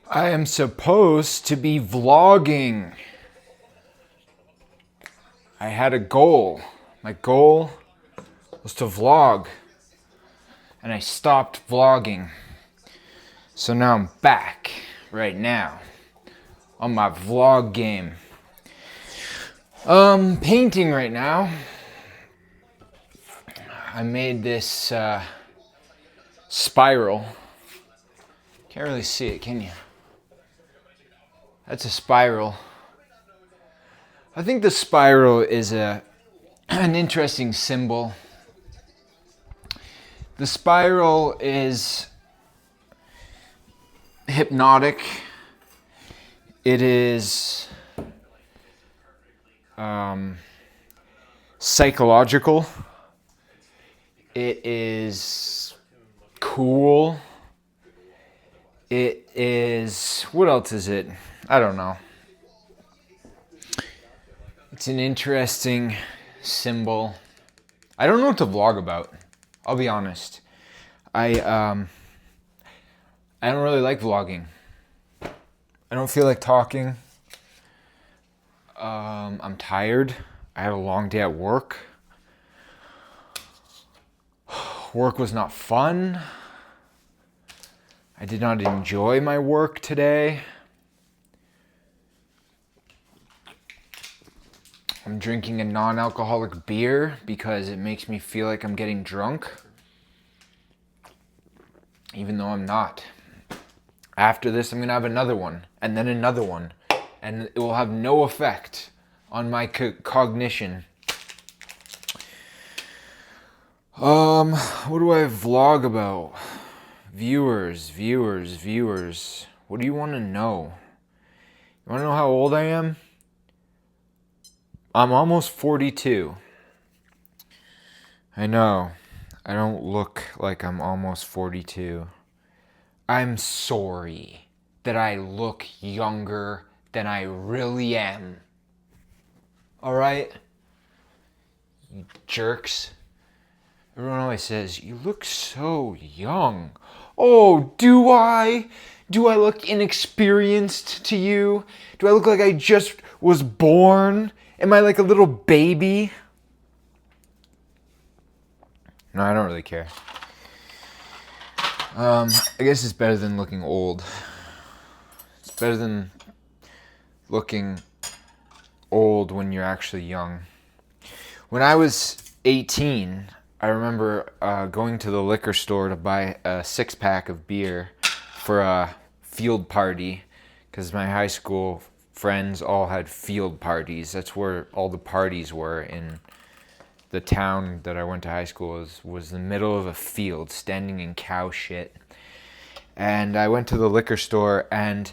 I am supposed to be vlogging. I had a goal. My goal was to vlog. And I stopped vlogging. So now I'm back right now on my vlog game. Painting right now. I made this spiral. Can't really see it, can you? That's a spiral. I think the spiral is an interesting symbol. The spiral is hypnotic. It is psychological. It is cool. It is... what else is it? I don't know. It's an interesting symbol. I don't know what to vlog about. I'll be honest. I don't really like vlogging. I don't feel like talking. I'm tired. I had a long day at work. Work was not fun. I did not enjoy my work today. I'm drinking a non-alcoholic beer because it makes me feel like I'm getting drunk, even though I'm not. After this, I'm gonna have another one, and then another one, and it will have no effect on my cognition. What do I vlog about? Viewers. What do you want to know? You want to know how old I am? I'm almost 42. I know. I don't look like I'm almost 42. I'm sorry that I look younger than I really am. Alright? You jerks. Everyone always says, you look so young. Oh, do I? Do I look inexperienced to you? Do I look like I just was born? Am I like a little baby? No, I don't really care. I guess it's better than looking old. It's better than looking old when you're actually young. When I was 18, I remember going to the liquor store to buy a 6-pack of beer for a field party, because my high school friends all had field parties. That's where all the parties were in the town that I went to high school. Was the middle of a field, standing in cow shit. And I went to the liquor store, and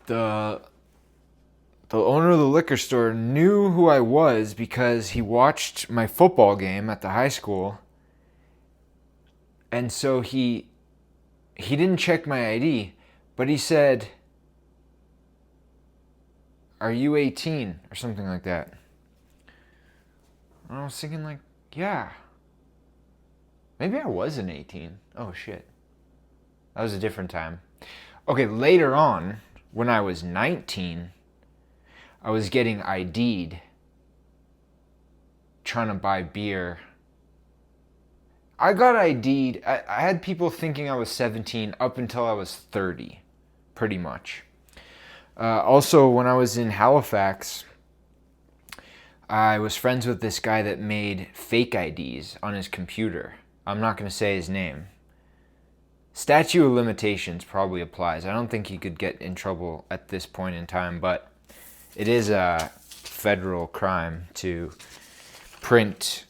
the owner of the liquor store knew who I was because he watched my football game at the high school. And so he didn't check my ID, but he said, "Are you 18?" or something like that. And I was thinking like, yeah. Maybe I wasn't 18. Oh shit. That was a different time. Okay, later on, when I was 19, I was getting ID'd, trying to buy beer. I got ID'd. I had people thinking I was 17 up until I was 30, pretty much. Also, when I was in Halifax, I was friends with this guy that made fake IDs on his computer. I'm not going to say his name. Statute of limitations probably applies. I don't think he could get in trouble at this point in time, but it is a federal crime to print,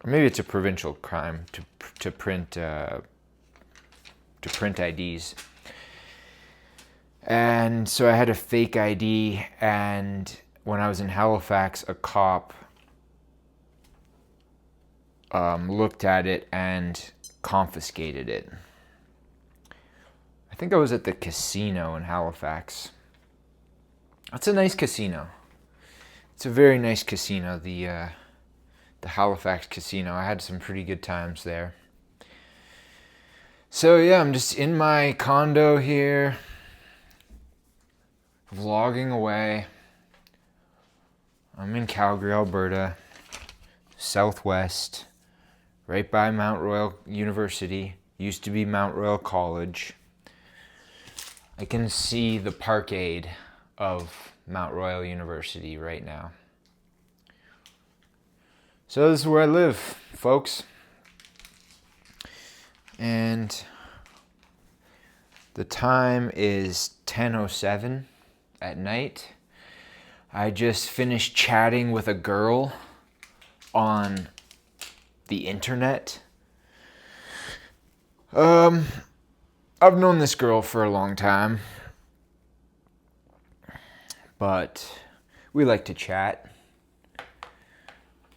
or maybe it's a provincial crime to print IDs. And so I had a fake ID, and when I was in Halifax, a cop looked at it and confiscated it. I think I was at the casino in Halifax. That's a nice casino. It's a very nice casino, the Halifax casino. I had some pretty good times there. So yeah, I'm just in my condo here, vlogging away. I'm in Calgary, Alberta, southwest, right by Mount Royal University. Used to be Mount Royal College. I can see the parkade of Mount Royal University right now. So this is where I live, folks. And the time is 10:07 at night. I just finished chatting with a girl on the internet. I've known this girl for a long time, but we like to chat,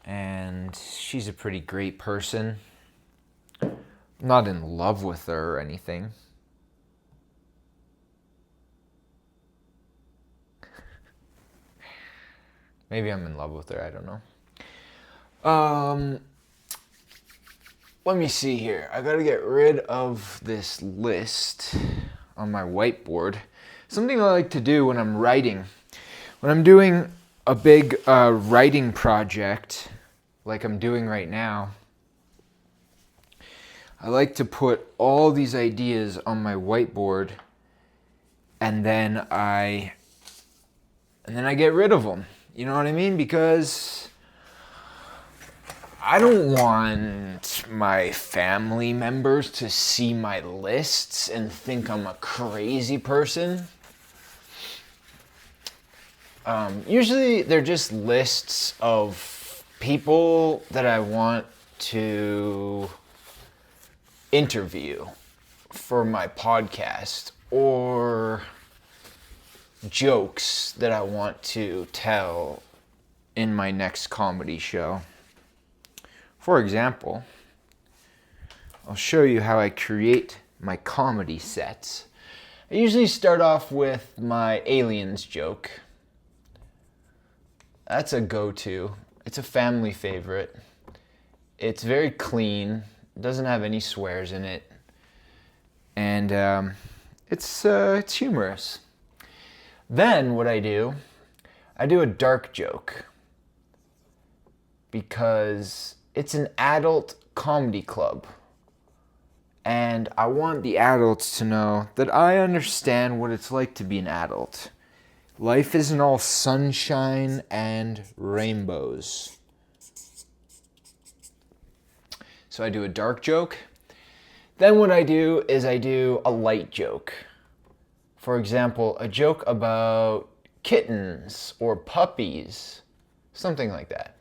and she's a pretty great person. I'm not in love with her or anything. Maybe I'm in love with her, I don't know. Let me see here. I gotta get rid of this list on my whiteboard. Something I like to do when I'm writing. When I'm doing a big writing project, like I'm doing right now, I like to put all these ideas on my whiteboard, and then I get rid of them. You know what I mean? Because I don't want my family members to see my lists and think I'm a crazy person. Usually they're just lists of people that I want to interview for my podcast, or jokes that I want to tell in my next comedy show. For example, I'll show you how I create my comedy sets. I usually start off with my aliens joke. That's a go-to. It's a family favorite. It's very clean. It doesn't have any swears in it. And it's humorous. Then what I do a dark joke. Because it's an adult comedy club. And I want the adults to know that I understand what it's like to be an adult. Life isn't all sunshine and rainbows. So I do a dark joke. Then what I do is I do a light joke. For example, a joke about kittens or puppies, something like that.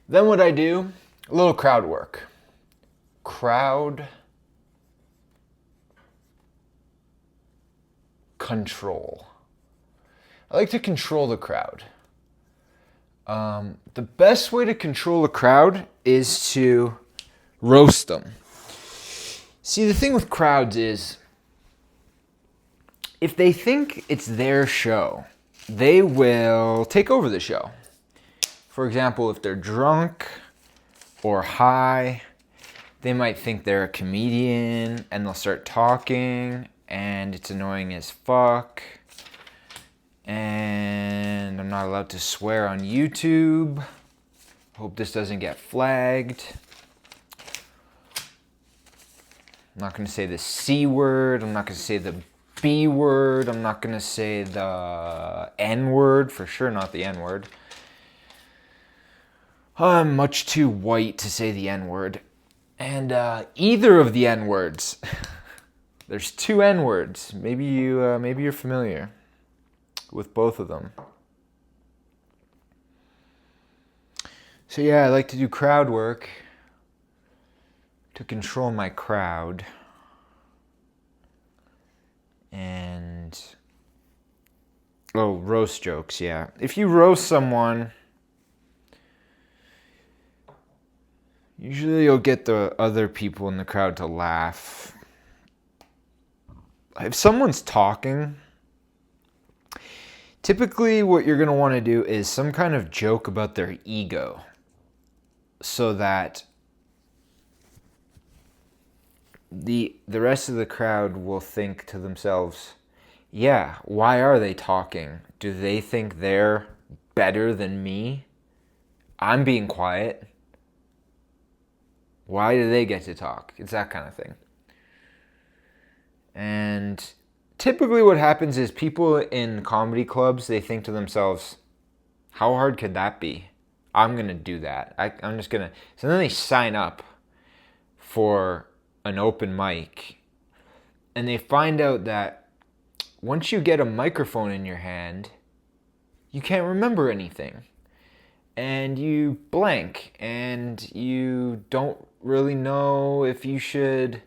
Then what I do, a little crowd work. Crowd control. I like to control the crowd. The best way to control a crowd is to roast them. See, the thing with crowds is, if they think it's their show, they will take over the show. For example, if they're drunk or high, they might think they're a comedian and they'll start talking, and it's annoying as fuck. And I'm not allowed to swear on YouTube. Hope this doesn't get flagged. I'm not going to say the C word. I'm not going to say the B word. I'm not going to say the N word. For sure not the N word. I'm much too white to say the N word. And either of the N words. There's two N words. Maybe you're familiar with both of them. So yeah, I like to do crowd work to control my crowd. And roast jokes, yeah. If you roast someone, usually you'll get the other people in the crowd to laugh. If someone's talking, typically what you're going to want to do is some kind of joke about their ego, so that the rest of the crowd will think to themselves, yeah, why are they talking? Do they think they're better than me? I'm being quiet. Why do they get to talk? It's that kind of thing. And typically what happens is people in comedy clubs, they think to themselves, how hard could that be? I'm going to do that. I'm just going to... So then they sign up for an open mic. And they find out that once you get a microphone in your hand, you can't remember anything. And you blank. And you don't really know if you should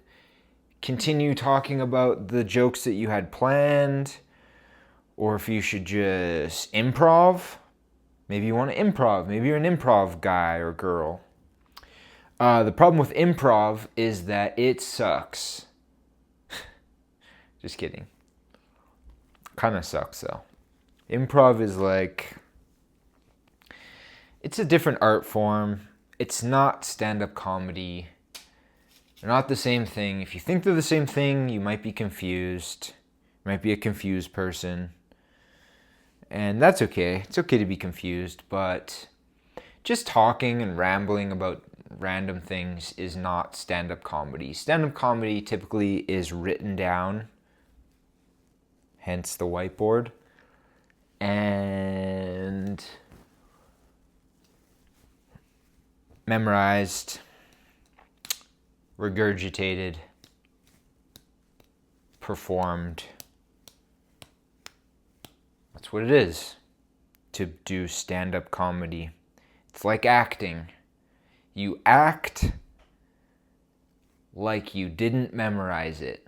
continue talking about the jokes that you had planned, or if you should just improv. Maybe you want to improv. Maybe you're an improv guy or girl. The problem with improv is that it sucks. Just kidding. Kind of sucks though. Improv is like... It's a different art form. It's not stand-up comedy. They're not the same thing. If you think they're the same thing, you might be confused. You might be a confused person. And that's okay. It's okay to be confused, but just talking and rambling about random things is not stand-up comedy. Stand-up comedy typically is written down, hence the whiteboard, and memorized, regurgitated, performed. That's what it is to do stand-up comedy. It's like acting. You act like you didn't memorize it.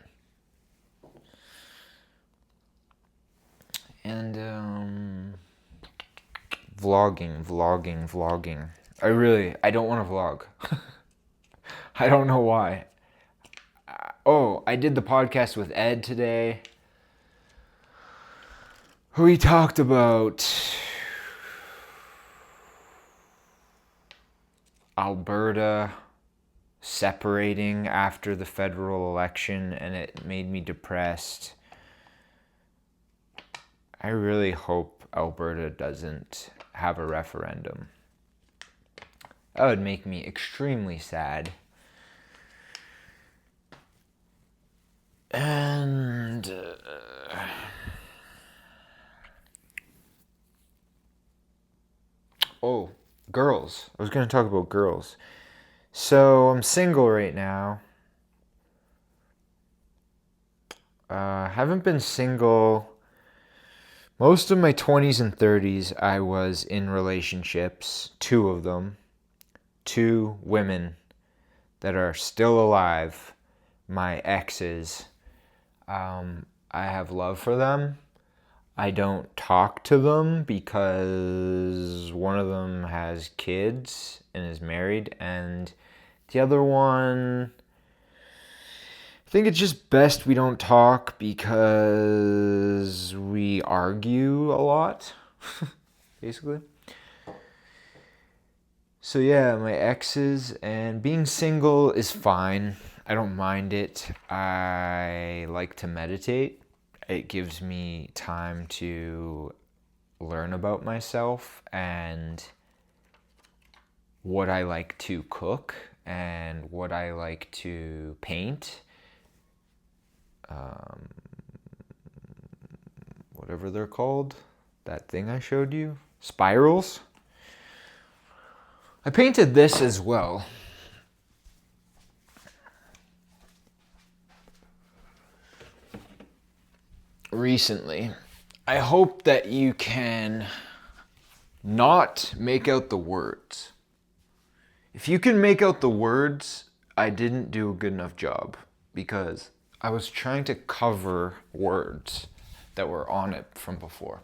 And vlogging. I don't want to vlog. I don't know why. I did the podcast with Ed today. We talked about Alberta separating after the federal election, and it made me depressed. I really hope Alberta doesn't have a referendum. That would make me extremely sad. And girls. I was going to talk about girls. So I'm single right now. Haven't been single most of my 20s and 30s. I was in relationships, 2 of them. 2 women that are still alive, my exes. I have love for them. I don't talk to them because one of them has kids and is married, and the other one, I think it's just best we don't talk because we argue a lot, basically. So yeah, my exes, and being single is fine. I don't mind it. I like to meditate. It gives me time to learn about myself and what I like to cook and what I like to paint. Whatever they're called. That thing I showed you. Spirals. I painted this as well. Recently. I hope that you can not make out the words. If you can make out the words, I didn't do a good enough job because I was trying to cover words that were on it from before.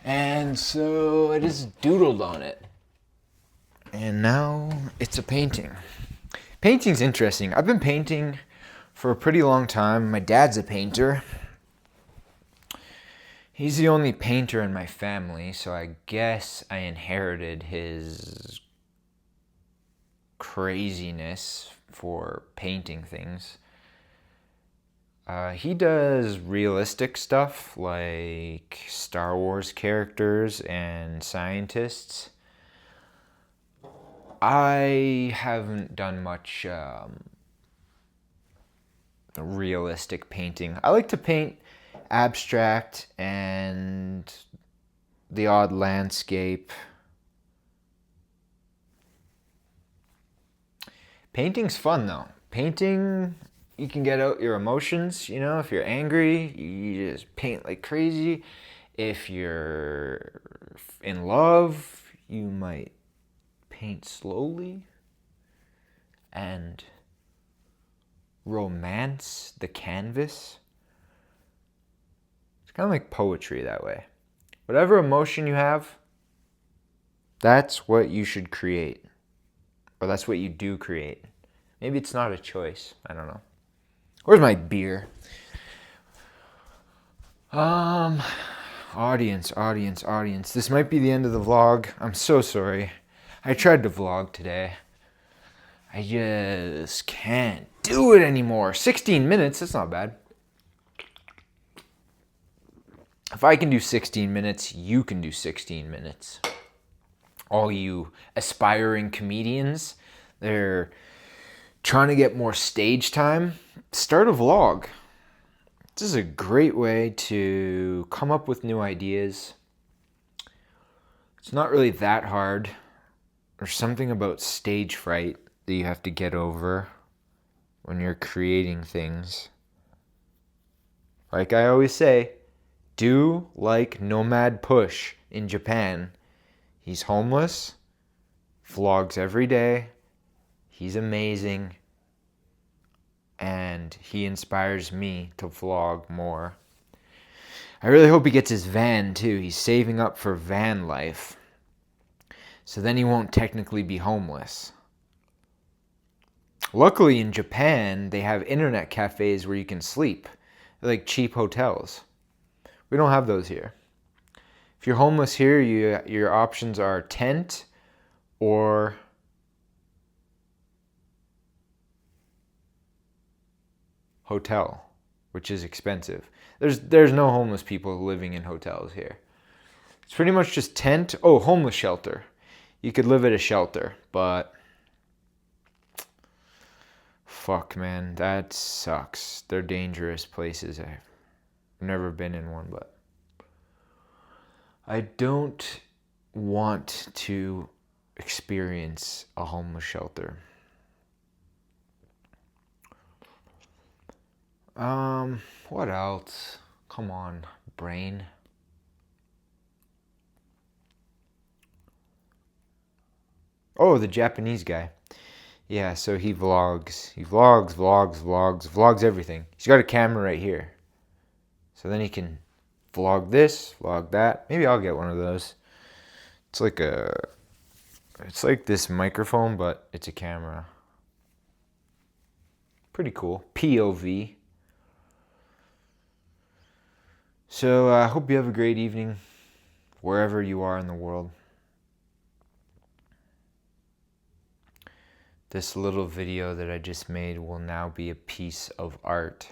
And so I just doodled on it. And now it's a painting. Painting's interesting. I've been painting for a pretty long time. My dad's a painter. He's the only painter in my family, so I guess I inherited his craziness for painting things. He does realistic stuff like Star Wars characters and scientists. I haven't done much realistic painting. I like to paint abstract and the odd landscape. Painting's fun though. Painting, you can get out your emotions, you know, if you're angry, you just paint like crazy. If you're in love, you might paint slowly and romance the canvas. It's kind of like poetry that way. Whatever emotion you have, that's what you should create. Or that's what you do create. Maybe it's not a choice. I don't know. Where's my beer? Audience. This might be the end of the vlog. I'm so sorry. I tried to vlog today. I just can't do it anymore. 16 minutes, that's not bad. If I can do 16 minutes, you can do 16 minutes. All you aspiring comedians, they're trying to get more stage time, start a vlog. This is a great way to come up with new ideas. It's not really that hard. There's something about stage fright that you have to get over when you're creating things. Like I always say, do like Nomad Push in Japan. He's homeless, vlogs every day. He's amazing, and he inspires me to vlog more. I really hope he gets his van too. He's saving up for van life, so then he won't technically be homeless. Luckily in Japan, they have internet cafes where you can sleep. They're like cheap hotels. We don't have those here. If you're homeless here, your options are tent or hotel, which is expensive. There's no homeless people living in hotels here. It's pretty much just tent. Oh, homeless shelter. You could live at a shelter, but fuck, man, that sucks. They're dangerous places. I've never been in one, but I don't want to experience a homeless shelter. What else? Come on, brain. Oh, the Japanese guy. Yeah, so he vlogs. He vlogs everything. He's got a camera right here. So then he can vlog this, vlog that. Maybe I'll get one of those. It's like this microphone, but it's a camera. Pretty cool. POV. So I hope you have a great evening wherever you are in the world. This little video that I just made will now be a piece of art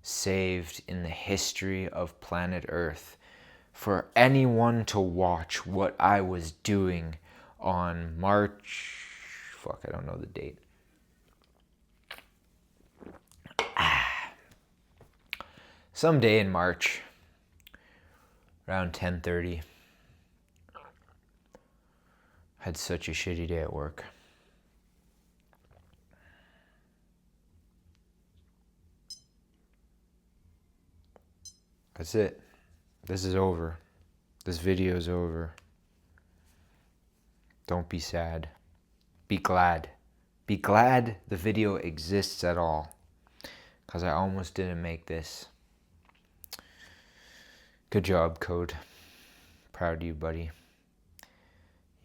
saved in the history of planet Earth for anyone to watch what I was doing on March... Fuck, I don't know the date. Someday in March, around 10:30. Had such a shitty day at work. That's it. This is over. This video is over. Don't be sad. Be glad. Be glad the video exists at all. Because I almost didn't make this. Good job, Code. Proud of you, buddy.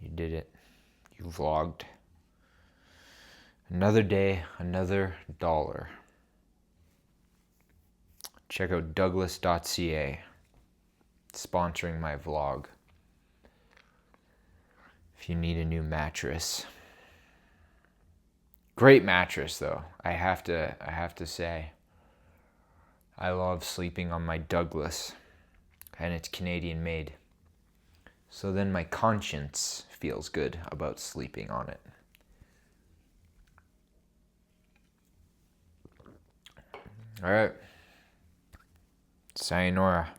You did it. You vlogged. Another day, another dollar. Check out Douglas.ca, sponsoring my vlog. If you need a new mattress. Great mattress though. I have to say. I love sleeping on my Douglas, and it's Canadian made. So then my conscience feels good about sleeping on it. All right. Sayonara.